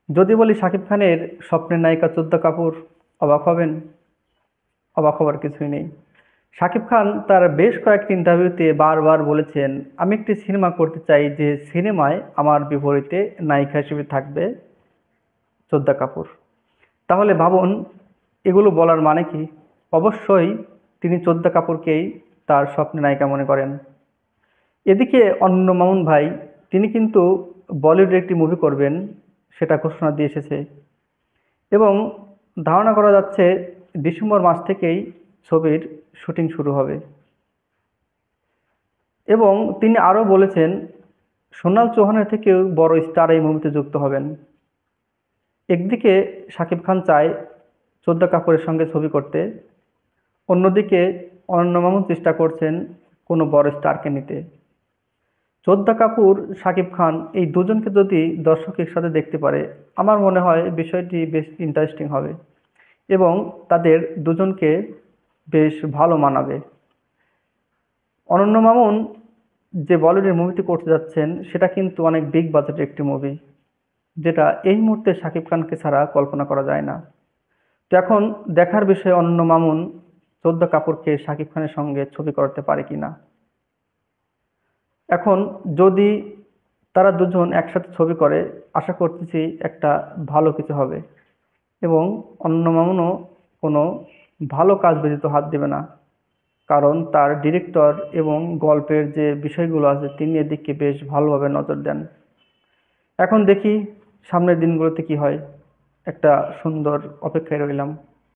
যদি বলি শাকিব খানের স্বপ্নের নায়িকা শ্রদ্ধা কাপুর, অবাক হবেন? অবাক হবার কিছুই নেই। শাকিব খান তার বেশ কয়েকটি ইন্টারভিউতে বারবার বলেছেন, আমি একটি সিনেমা করতে চাই যে সিনেমায় আমার বিপরীতে নায়িকা হিসেবে থাকবে শ্রদ্ধা কাপুর। তাহলে ভাবুন, এগুলো বলার মানে কি? অবশ্যই তিনি শ্রদ্ধা কাপুরকেই তার স্বপ্নের নায়িকা মনে করেন। এদিকে অন্য মামুন ভাই, তিনি কিন্তু বলিউডের একটি মুভি করবেন, সেটা ঘোষণা দিয়ে এসেছে। এবং ধারণা করা যাচ্ছে ডিসেম্বর মাস থেকেই ছবির শুটিং শুরু হবে। এবং তিনি আরও বলেছেন, সোনাল চৌহানের থেকেও বড় স্টার এই মুভিতে যুক্ত হবেন। একদিকে শাকিব খান চায় শ্রদ্ধা কাপুরের সঙ্গে ছবি করতে, অন্যদিকে অনন্য মামুন চেষ্টা করছেন কোনো বড় স্টারকে নিতে। শ্রদ্ধা কাপুর, শাকিব খান এই দুজনকে যদি দর্শক একসাথে দেখতে পারে, আমার মনে হয় বিষয়টি বেশ ইন্টারেস্টিং হবে এবং তাদের দুজনকে বেশ ভালো মানাবে। অনন্য মামুন যে বলিউডের মুভিটি করতে যাচ্ছেন, সেটা কিন্তু অনেক বিগ বাজেটের একটি মুভি, যেটা এই মুহূর্তে শাকিব খানকে ছাড়া কল্পনা করা যায় না। তো এখন দেখার বিষয় অনন্য মামুন শ্রদ্ধা কাপুরকে শাকিব খানের সঙ্গে ছবি করতে পারে কিনা। এখন যদি তারা দুজন একসাথে ছবি করে, আশা করতেছি একটা ভালো কিছু হবে এবং অনন্য মামুনও কোনো ভালো কাজ ব্যতীত হাত দেবে না, কারণ তার ডিরেক্টর এবং গল্পের যে বিষয়গুলো আছে তিনি এদিকে বেশ ভালোভাবে নজর দেন। এখন দেখি সামনের দিনগুলোতে কি হয়, একটা সুন্দর অপেক্ষায় রইলাম।